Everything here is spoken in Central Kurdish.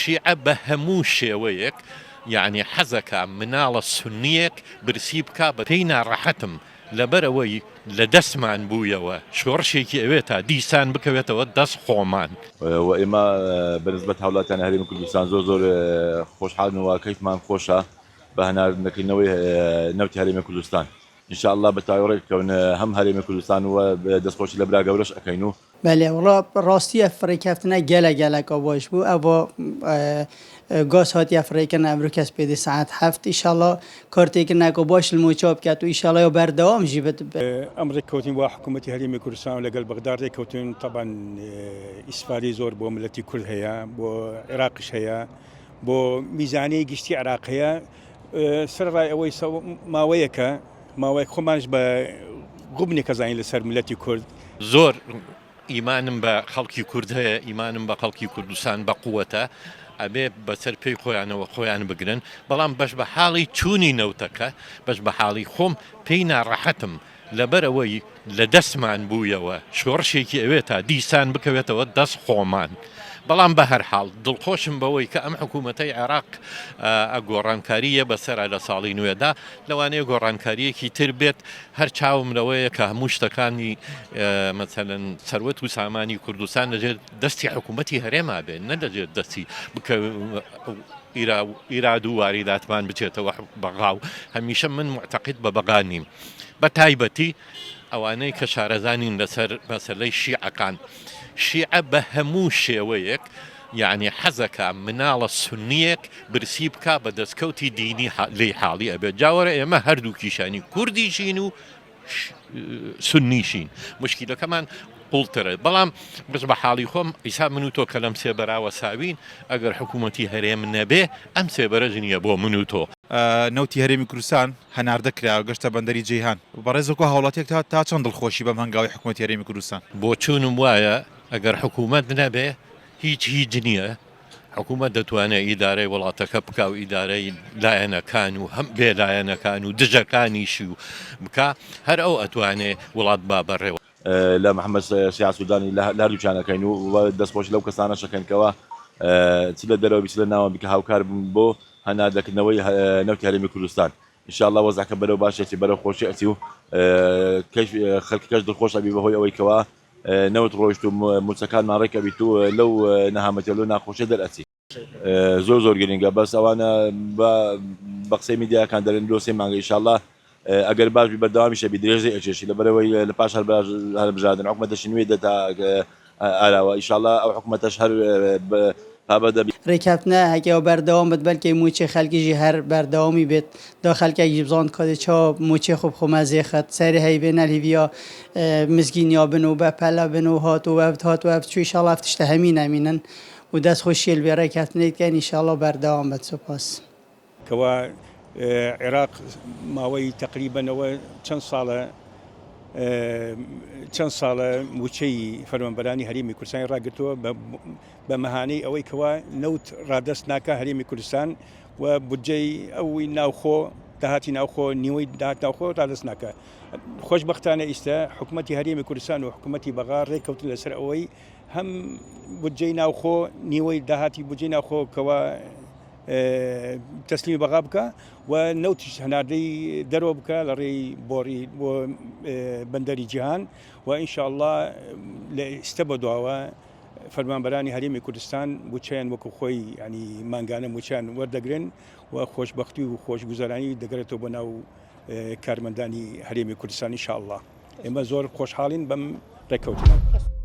شیعە بە هەموو شێوەیەک یعنی حەزەکە مناڵە سنیەک برسی بکە بە پێی ناڕەحەتم لەبەرەوەی لە دەستمان بوویەوە شۆڕشێکی ئەوێت تا دیسان بکەوێتەوە دەست خۆمان و ئێمە بەنسبەت هاوڵاتیان هەرێمی کوردستان زۆر خۆشحاڵن و کەیفمان خۆشە بە هەناردنەکەینەوەی نەوتی هەرێمی کوردستان ئینشاءالله بە تاوەڕێککەون هەم هەرێمی کوردستان و دەستخۆشی لە برا گەورەش ئەەکەین و بله وڵا ڕاستی ئەفریکەفتنە گەلەکە باش بوو ئەوە گاز هاتی ئەفریکەن ئەمرو کەس پێدی ساعت هەفت ئیشاڵڵا کارتێکردنەکە باش لموچاو بکات و ئیشاڵڵا یا بەردەوامژی بێت ئەم ڕێککەوتین وا حکوومەتی هەرێمی کوردستان و لەگەڵ بەغداد ڕێککەوتن طبعاً ئیسفادی زۆر بۆ ملەتی کورد هەیە بۆ عێراقش هەیە بۆ میزانەی گشتی عێراق هەیە سەرڕای ئەوەی ماوەیەکە ماوەیەک خۆمانش بە غوبنێک کەزانین لەسەر ملەتی کورد زۆر ئیمانم بە خەڵکی کورد هەیە ئیمانم بە خەڵکی کوردستان بە قووەتە ئەبێ بەسەر پێی خۆیانەوە خۆیان بگرن بەڵام بەش بە حاڵی چوونی نەوتەکە بەش بە حاڵی خۆم پێی ناڕەحەتم لەبەرەوەی لە دەستمان بوویەوە شۆڕشێکی ئەوێت تا دیسان بکەوێتەوە دەست خۆمان بەڵام بە هەر حاڵ دڵخۆشم بەوەی کە ئەم حکوومەتەی عێراق گۆڕانکاریە بەسەرە لە ساڵی نوێدا لەوانەیە گۆڕانکاریەکی تر بێت هەر چاوم لەوەیە کە هەموو شتەکانی مەسەلەن سەروەت و سامانی کوردستان لەژێر دەستی حکوومەتی هەرێما بێن نە لەژێر دەستی ئیراد و واریداتمان بچێتەوە بەغاو هەمیشە من معتەقید بە بەغا نیم بە تایبەتی ئەوانەی کە شارەزانین لەسەر مەسەلەی شیعەکان شیعە بە هەموو شێوەیەک یعنی حەزەکە مناڵە سنیەک برسی بکە بە دەستکەوتی دینی لێی حاڵی ئەبێت جاوەرە ئێمە هەردووکیشانی کوردیشین و سنیشین مشکلەکەمان قوڵترە بەڵام بس بە حاڵی خۆم ئیسا من و تۆ کە لەم سێبەراوە ساوین ئەگەر حکوومەتی هەرێم نەبێ ئەم سێبەرە ژنیە بۆ من و تۆ نەوتی هەرێمی کوردستان هەناردەکرا گەشتە بەندەری جیهان بەڕێزەکە هاوڵاتێک تا چەند دڵخۆشی بەم هەنگاوی حکوومەتی هەرێمی کوردستان بۆ چوونم وایە ئەگەر حکوومەت نەبێ هیچ نییە حکوومەت دەتوانێت ئیدارەی وڵاتەکە بکە و ئیدارەی لایەنەکان و هەم بێ لایەنەکان و دژەکانیشی و بکە هەر ئەو ئەتوانێت وڵات با بەڕێوە لە محەممەد سیاسی سوودانی لە هەردووچانەکەین و دەستخۆش لەو کەسانە شەکەنکەوە چ لە دەرەوە بیست لە ناوە بیکە هاوکار بوون بۆ هەناردەکردنەوەی نەوتی هەرێمی کوردستان ئینشاءالله وەزعەکە بەرەو باشێتی بەرەو خۆشی ئەچی و خەڵکیەکەش دڵخۆش ئەبی بەهۆی ئەوەی کەوە نەوت ڕۆیشت و موچەکانمان ڕێک ئەبیت و لەو نەهامەتیە لەو ناخۆشیە دەرئەچی زۆر گرنگە بەس ئەوانە بە قسەی میدیاکان دەرن دۆسێ مانگە ئینشاءالله ئەگەر باش بەردەوامی شەبی درێژەی ئەچێشی لەبەرەوەی لە پاش هەربژاردن حکوومەتەشی نوێ دەتا ئاراوە ئینشاءالله ئەو حکوومەتەش هەر ڕێککەوتنە هەکەوە بەردەوام بێت بەلکەی موچێ خەلکیژی هەر بەردەوامی بێت دا خەلکێکی بزان کاتی چاو موچێ خوب خۆمەزێخەت سەری هەیبێنە لیڤیا مزگینیا بن و بەپەلە بن و هات و هات چوی ئینشاءالله ئەفتشتە هەمین ئەمینن و دەست خۆشیە لێ ڕێککەوتنێککەن ئینشاءالله بەردەوام بێت سوپاس کەوا عێراق ماوەی تقریبەنەوە چەند ساڵە موچەی فەرمانبەرانی هەرێمی کوردستانی ڕاگرتووە بە مەهانەی ئەوەی کەوا نەوت ڕادەست ناکە هەرێمی کوردستان و بودجەی ئەوی ناوخۆ داهاتی ناوخۆ نیوەی داهات ناوخۆ ڕادەست ناکە خۆشبەختانە ئیستا حکوومەتی هەرێمی کوردستان و حکوومەتی بەغا ڕێککەوتن لەسەر ئەوەی هەم بودجەی ناوخۆ نیوەی داهاتی بودجەی ناوخۆ کەوا تەسلیمی بەغا بکە و نەوتیش هەناردەی دەرەوە بکە لە ڕێی بۆڕی بۆ بەندەری جیهان و ئینشاءالله لە ئێستا بەدواوە فەرمانبەرانی هەرێمی کوردستان موچیان وەکو خۆی ینی مانگانە موچیان وەردەگرن و خۆشبەختی و خۆشگوزارانی دەگرێتەوە بە ناو کارمەندانی هەرێمی کوردستان ئینشاءالله ئێمە زۆر خۆشحاڵین بەم ڕێککەوتنە.